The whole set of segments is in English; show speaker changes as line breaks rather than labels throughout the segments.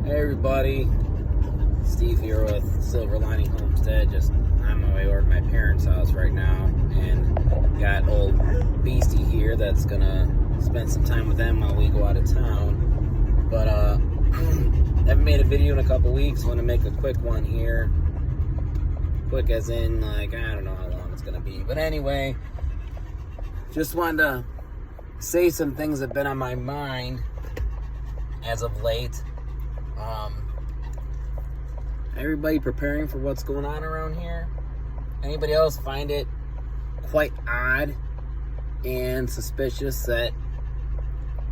Hey everybody, Steve here with Silver Lining Homestead. Just on my way over to my parents' house right now, and got old Beastie here that's gonna spend some time with them while we go out of town. But haven't made a video in a couple weeks. Want to make a quick one here. Quick as in, like, I don't know how long it's gonna be. But anyway, just wanted to say some things that have been on my mind as of late. Everybody preparing for what's going on around here? Anybody else find it quite odd and suspicious that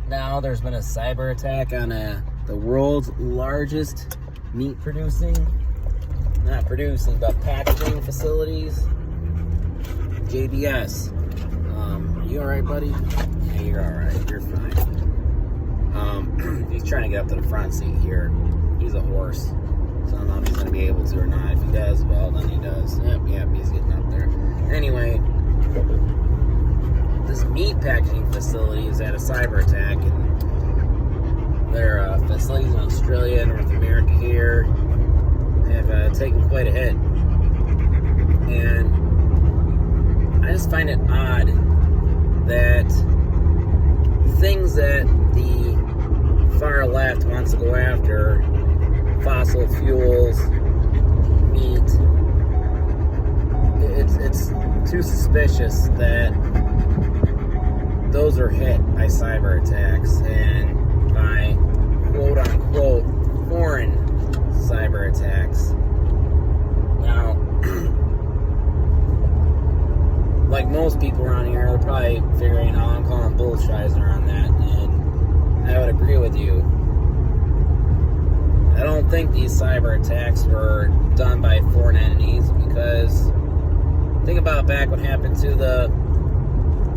now there's been a cyber attack on the world's largest meat producing, not producing, but packaging facilities? JBS. You alright, buddy? Yeah, you're alright. You're fine. He's trying to get up to the front seat here. He's a horse. So I don't know if he's going to be able to or not. If he does, well, then he does. Yep, he's getting up there. Anyway, this meat packaging facility has had a cyber attack, and their facilities in Australia and North America here have taken quite a hit. And I just find it odd that things that the far left wants to go after, fossil fuels, meat, it's too suspicious that those are hit by cyber attacks and by quote unquote foreign cyber attacks. Now, like most people around here, they're probably figuring, oh, I'm calling bullshizer on that, and I would agree with you. I don't think these cyber attacks were done by foreign entities, because think about back what happened to the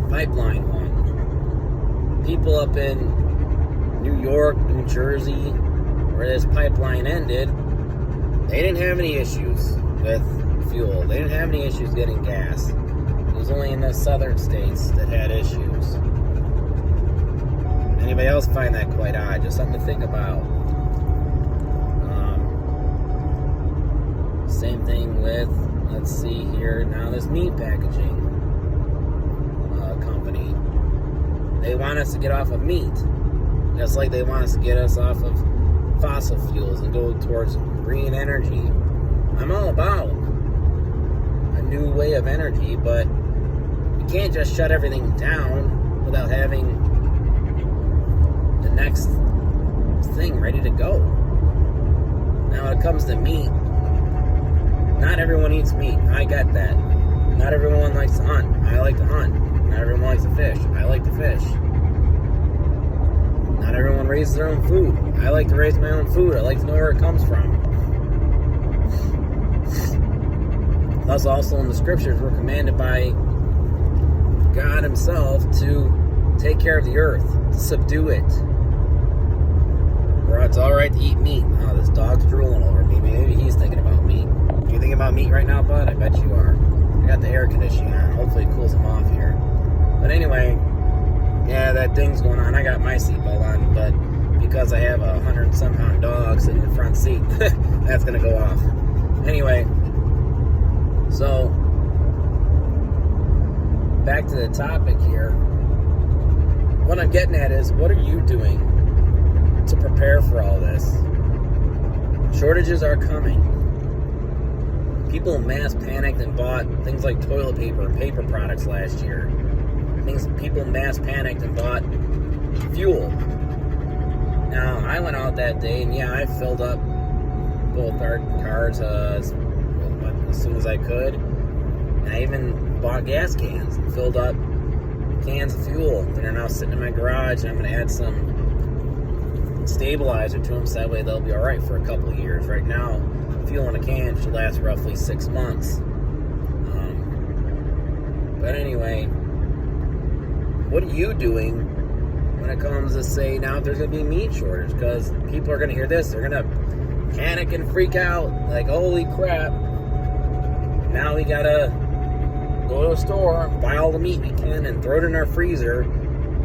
pipeline one. People up in New York, New Jersey, where this pipeline ended, they didn't have any issues with fuel. They didn't have any issues getting gas. It was only in the southern states that had issues. Anybody else find that quite odd? Just something to think about. Same thing with, let's see here, now this meat packaging company. They want us to get off of meat, just like they want us to get us off of fossil fuels and go towards green energy. I'm all about a new way of energy, but you can't just shut everything down without having the next thing ready to go. Now, when it comes to meat, not everyone eats meat. I get that. Not everyone likes to hunt. I like to hunt. Not everyone likes to fish. I like to fish. Not everyone raises their own food. I like to raise my own food. I like to know where it comes from. Thus, also in the scriptures, we're commanded by God Himself to take care of the earth, to subdue it. Where it's alright to eat meat. Oh, this dog's drooling over me. Maybe he's thinking about meat. You thinking about meat right now, bud? I bet you are. I got the air conditioning on. Hopefully it cools him off here. But anyway, yeah, that thing's going on. I got my seatbelt on, but because I have a 100-some-pound dog sitting in the front seat, that's going to go off. Anyway, so back to the topic here. What I'm getting at is, what are you doing to prepare for all this? Shortages are coming. People mass panicked and bought things like toilet paper and paper products last year. People mass panicked and bought fuel. Now, I went out that day, and yeah, I filled up both our cars as soon as I could. And I even bought gas cans and filled up cans of fuel that are now sitting in my garage, and I'm going to add some stabilizer to them so that way they'll be alright for a couple of years. Right now, fuel in a can should last roughly 6 months. But anyway, what are you doing when it comes to, say, now if there's going to be a meat shortage? Because people are going to hear this, they're going to panic and freak out, like, holy crap, now we got to go to a store, buy all the meat we can, and throw it in our freezer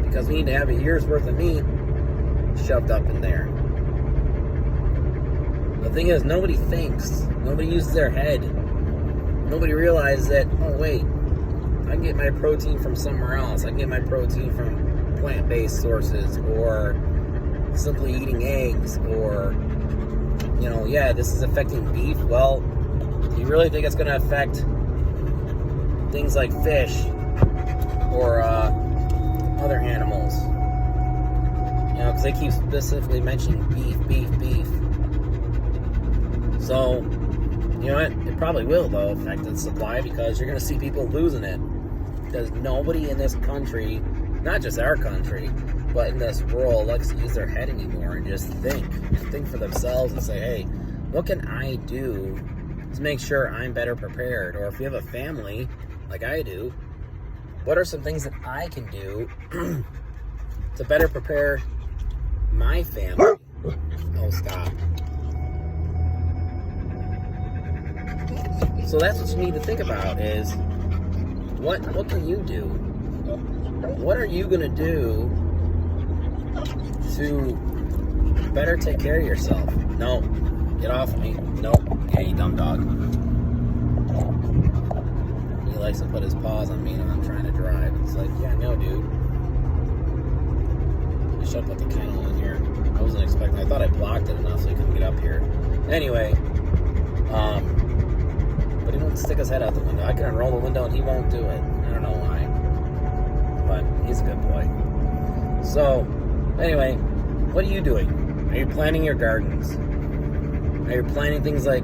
because we need to have a year's worth of meat shoved up in there. thing is, nobody thinks. Nobody uses their head. Nobody realizes that, oh wait, I can get my protein from somewhere else. I can get my protein from plant-based sources, or simply eating eggs, or, you know, yeah, this is affecting beef. Well, do you really think it's going to affect things like fish or other animals? You know, because they keep specifically mentioning beef. So, you know what? It probably will, though, affect the supply, because you're going to see people losing it. Because nobody in this country, not just our country, but in this world, likes to use their head anymore and just think for themselves and say, hey, what can I do to make sure I'm better prepared? Or if you have a family, like I do, what are some things that I can do to better prepare my family? Oh, stop. So that's what you need to think about is, what can you do? What are you going to do to better take care of yourself? No, get off of me. No, yeah, you dumb dog. He likes to put his paws on me when I'm trying to drive. It's like, yeah, no, dude. I should put the kennel in here. I wasn't expecting. I thought I blocked it enough so he couldn't get up here. Anyway, but he won't stick his head out the window. I can unroll the window and he won't do it. I don't know why, but he's a good boy. So, anyway, what are you doing? Are you planting your gardens? Are you planting things like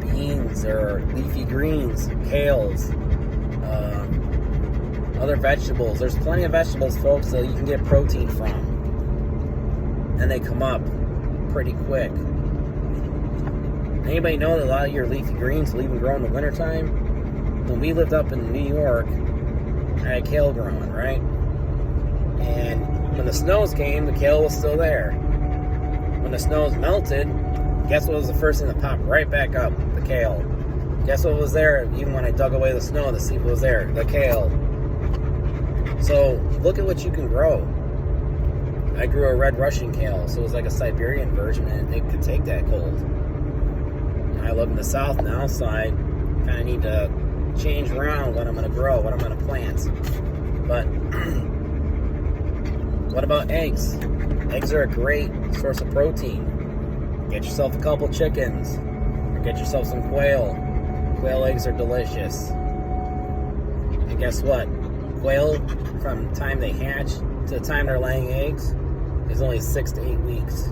beans or leafy greens, kales, other vegetables? There's plenty of vegetables, folks, that you can get protein from, and they come up pretty quick. Anybody know that a lot of your leafy greens will even grow in the wintertime? When we lived up in New York, I had kale growing, right? And when the snows came, the kale was still there. When the snows melted, guess what was the first thing that popped right back up? The kale. Guess what was there even when I dug away the snow to see what was there? The kale. So look at what you can grow. I grew a red Russian kale, so it was like a Siberian version, and it could take that cold. I live in the south now, so I kind of need to change around what I'm going to grow, what I'm going to plant. But what about eggs? Eggs are a great source of protein. Get yourself a couple chickens, or get yourself some quail. Quail eggs are delicious. And guess what? Quail, from the time they hatch to the time they're laying eggs, is only 6 to 8 weeks.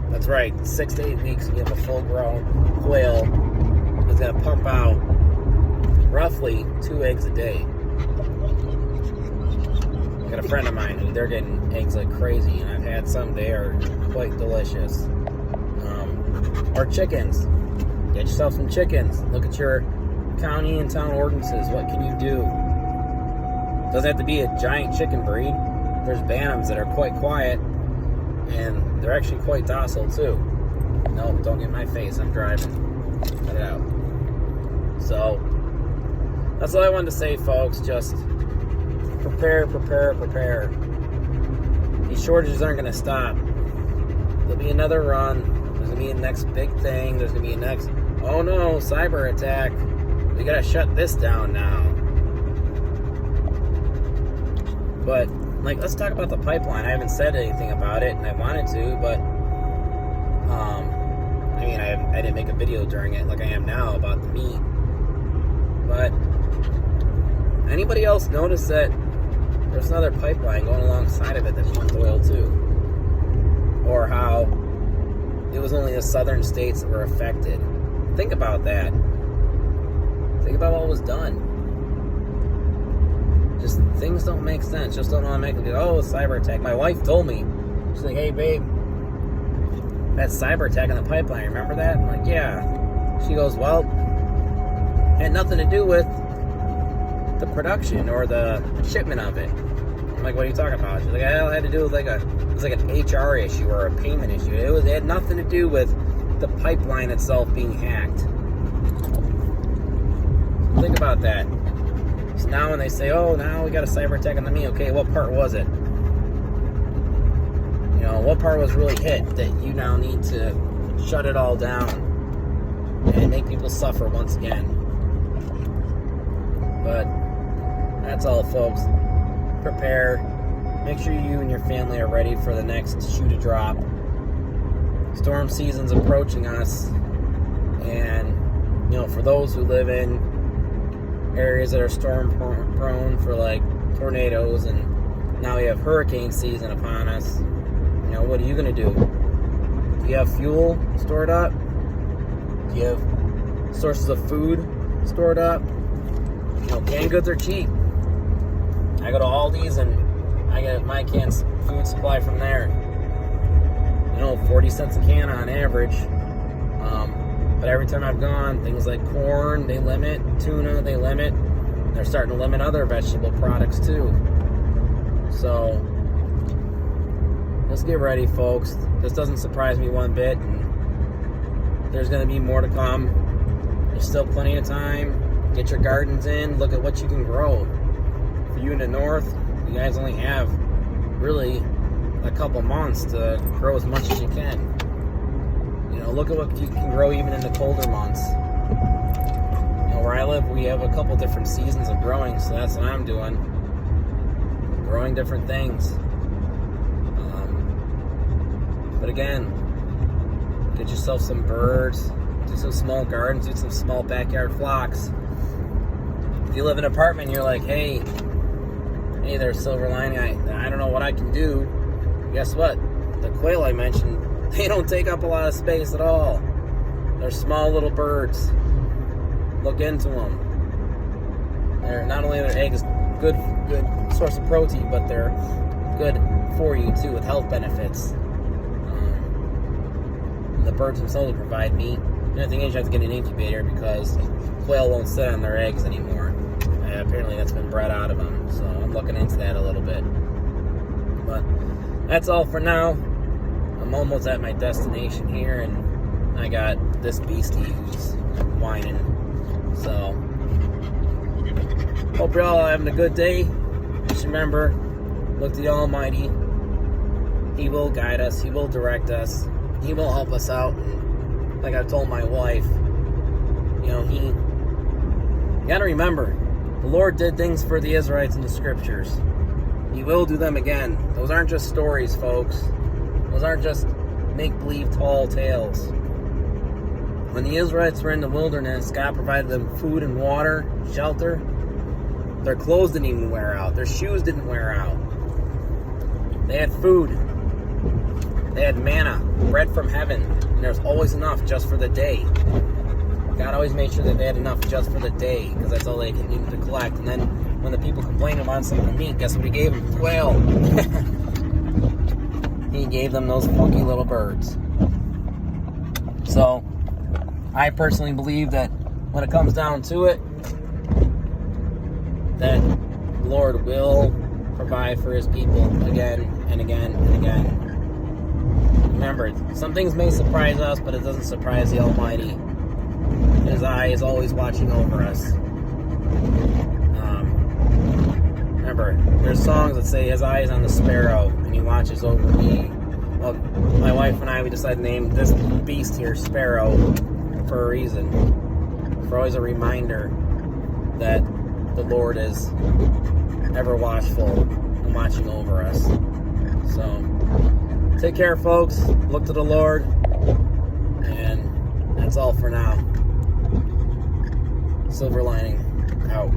That's right, 6 to 8 weeks, and you have a full-grown quail that's going to pump out roughly 2 eggs a day. I got a friend of mine who they're getting eggs like crazy, and I've had some. They are quite delicious. Or chickens. Get yourself some chickens. Look at your county and town ordinances. What can you do? Doesn't have to be a giant chicken breed. There's bantams that are quite quiet, and they're actually quite docile too. No, don't get in my face. I'm driving. Cut it out. So, that's all I wanted to say, folks. Just prepare. These shortages aren't going to stop. There'll be another run. There's going to be a next big thing. There's going to be a next, oh no, cyber attack. We got to shut this down now. But, like, let's talk about the pipeline. I haven't said anything about it, and I wanted to, but, I mean, I didn't make a video during it like I am now about the meat. But, anybody else notice that there's another pipeline going alongside of it that pumped oil too? Or how it was only the southern states that were affected. Think about that. Think about what was done. Just things don't make sense. Just don't want to make it go, oh, cyber attack. My wife told me, she's like, hey babe, that cyber attack on the pipeline, remember that? I'm like, yeah. She goes, well, had nothing to do with the production or the shipment of it. I'm like, what are you talking about? She's like, it had to do with it was like an HR issue or a payment issue. It had nothing to do with the pipeline itself being hacked. Think about that. So now when they say, oh, now we got a cyber attack on the me, okay, what part was it? You know, what part was really hit that you now need to shut it all down and make people suffer once again. But that's all, folks. Prepare. Make sure you and your family are ready for the next shoe to drop. Storm season's approaching us, and for those who live in areas that are storm prone for like tornadoes, and now we have hurricane season upon us, what are you going to do? Do you have fuel stored up? Do you have sources of food stored up? Canned goods are cheap. I go to Aldi's and I get my canned food supply from there. 40 cents a can on average. But every time I've gone, things like corn, they limit. Tuna, they limit. They're starting to limit other vegetable products too. So, let's get ready, folks. This doesn't surprise me one bit. And there's going to be more to come. There's still plenty of time. Get your gardens in. Look at what you can grow. For you in the north, you guys only have really a couple months to grow as much as you can. Look at what you can grow even in the colder months. Where I live, we have a couple different seasons of growing, so that's what I'm doing. Growing different things. But again, get yourself some birds, do some small gardens, do some small backyard flocks. If you live in an apartment and you're like, hey there's Silver Lining, I don't know what I can do. Guess what? The quail I mentioned, they don't take up a lot of space at all. They're small little birds. Look into them. They're not only their eggs good source of protein, but they're good for you too with health benefits. The birds themselves provide meat. The only thing is you have to get an incubator because quail won't sit on their eggs anymore. Apparently that's been bred out of them, so I'm looking into that a little bit. But that's all for now. I'm almost at my destination here, and I got this beastie who's whining. So, hope you're all having a good day. Just remember, look to the Almighty. He will guide us. He will direct us. He will help us out. And like I told my wife, you got to remember, the Lord did things for the Israelites in the scriptures. He will do them again. Those aren't just stories, folks. Those aren't just make-believe tall tales. When the Israelites were in the wilderness, God provided them food and water, shelter. Their clothes didn't even wear out. Their shoes didn't wear out. They had food. They had manna, bread from heaven. And there was always enough just for the day. God always made sure that they had enough just for the day, because that's all they needed to collect. And then when the people complained about some of the meat, guess what he gave them? Quail. He gave them those funky little birds. So, I personally believe that when it comes down to it, that the Lord will provide for his people again and again and again. Remember, some things may surprise us, but it doesn't surprise the Almighty. His eye is always watching over us. Remember, there's songs that say his eye is on the sparrow and he watches over me. Well, my wife and I, we decided to name this beast here Sparrow for a reason. For always a reminder that the Lord is ever watchful and watching over us. So, take care, folks. Look to the Lord. And that's all for now. Silver Lining out.